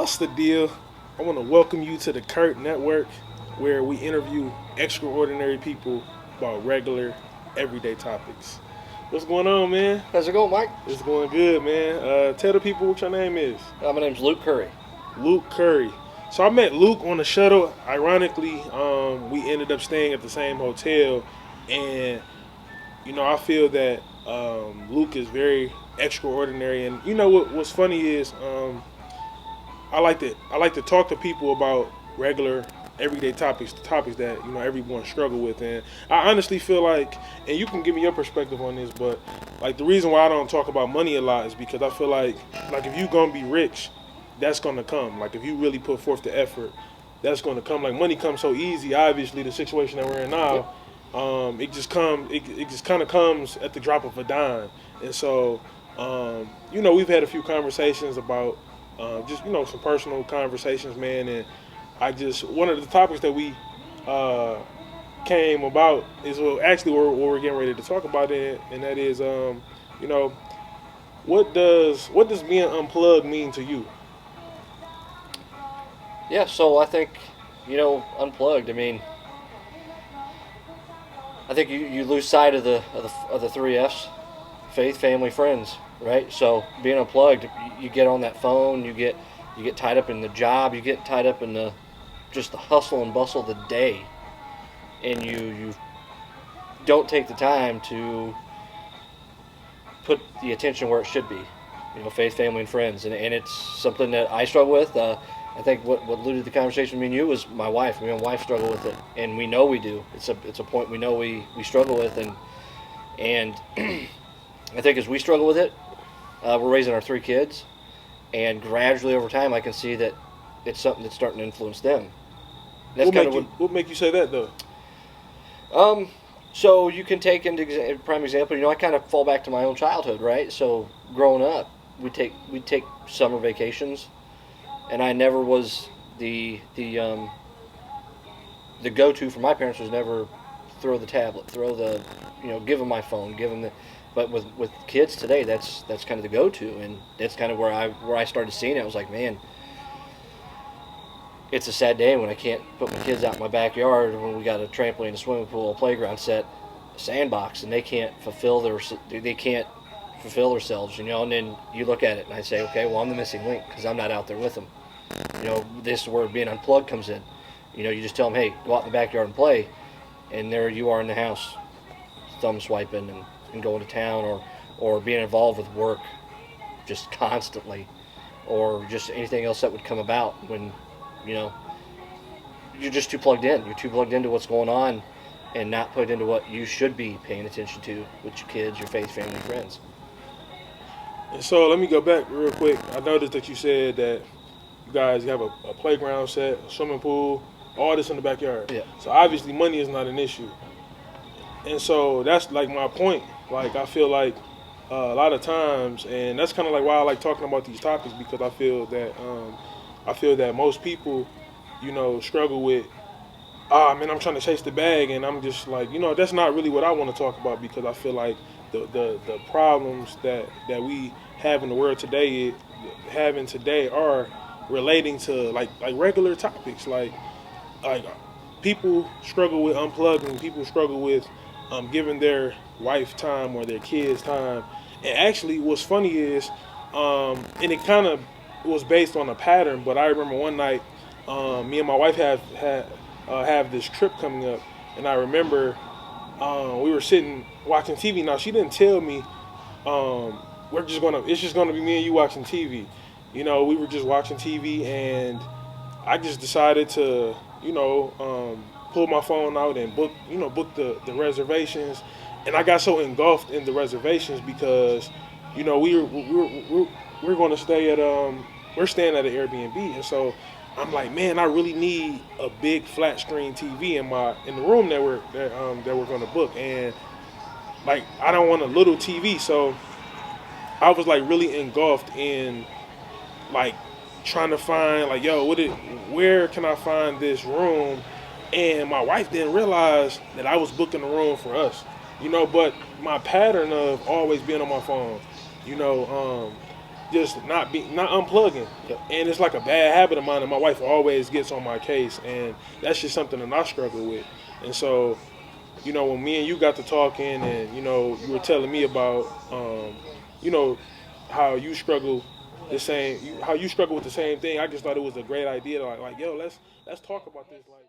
What's the deal? I want to welcome you to the Kurt Network, where we interview extraordinary people about regular, everyday topics. What's going on, man? How's it going, Mike? It's going good, man. Tell the people what your name is. My name's Luke Curry. Luke Curry. So I met Luke on the shuttle. Ironically, we ended up staying at the same hotel, and I feel that Luke is very extraordinary. And what's funny is I like to talk to people about regular everyday topics, topics that everyone struggle with. And I honestly feel like, and you can give me your perspective on this, but like the reason why I don't talk about money a lot is because I feel like if you gonna be rich, that's gonna come. Like if you really put forth the effort, that's gonna come. Like money comes so easy. Obviously, the situation that we're in now, it just comes. It just kind of comes at the drop of a dime. And so, we've had a few conversations about just some personal conversations, man. And I just one of the topics that we came about is actually what we're getting ready to talk about it, and that is what does being unplugged mean to you? Yeah, so I think, unplugged. I mean, I think you lose sight of the three F's: faith, family, friends. Right. So being unplugged, you get on that phone, you get tied up in the job, you get tied up in the hustle and bustle of the day, and you don't take the time to put the attention where it should be. Faith, family, and friends, and it's something that I struggle with. I think what alluded the conversation with me and you was my wife. Me and my wife struggle with it, and we know we do. It's a point we know we struggle with, and I think as we struggle with it, we're raising our three kids, and gradually over time, I can see that it's something that's starting to influence them. That's What make you say that though? So you can take into prime example. I kind of fall back to my own childhood, right? So growing up, we take summer vacations, and I never was the go-to for my parents was never throw the tablet, give them my phone, give them the. But with kids today, that's kind of the go-to, and that's kind of where I started seeing it. I was like, man, it's a sad day when I can't put my kids out in my backyard when we got a trampoline, a swimming pool, a playground set, a sandbox, and they can't fulfill themselves, And then you look at it and I say, okay, well, I'm the missing link because I'm not out there with them. This is where being unplugged comes in. You just tell them, hey, go out in the backyard and play, and there you are in the house, thumb swiping and going to town, or being involved with work just constantly, or just anything else that would come about when you're just too plugged in. You're too plugged into what's going on and not plugged into what you should be paying attention to with your kids, your faith, family, friends. And so let me go back real quick. I noticed that you said that you guys have a playground set, a swimming pool, all this in the backyard. Yeah. So obviously money is not an issue. And so that's like my point. Like I feel like a lot of times, and that's kind of like why I like talking about these topics, because I feel that most people, struggle with, man, I'm trying to chase the bag, and I'm just like, that's not really what I want to talk about, because I feel like the problems that we have in the world today, are relating to like regular topics, like people struggle with unplugging, people struggle with giving their wife time or their kids time. And actually what's funny is and it kind of was based on a pattern, but I remember one night me and my wife have this trip coming up, and I remember we were sitting watching TV. Now she didn't tell me it's just gonna be me and you watching TV. We were just watching TV, and I just decided to pull my phone out and book the reservations. And I got so engulfed in the reservations because we're going to stay at we're staying at an Airbnb, and so I'm like, man, I really need a big flat screen TV in the room that we're going to book. And like I don't want a little TV, so I was like really engulfed in like trying to find like, where can I find this room? And my wife didn't realize that I was booking a room for us, but my pattern of always being on my phone, just not unplugging. Yep. And it's like a bad habit of mine, and my wife always gets on my case, and that's just something that I struggle with. And so, you know, when me and you got to talking, and you know, you were telling me about, you know, how you struggle how you struggle with the same thing. I just thought it was a great idea. Like yo, let's talk about this. Like.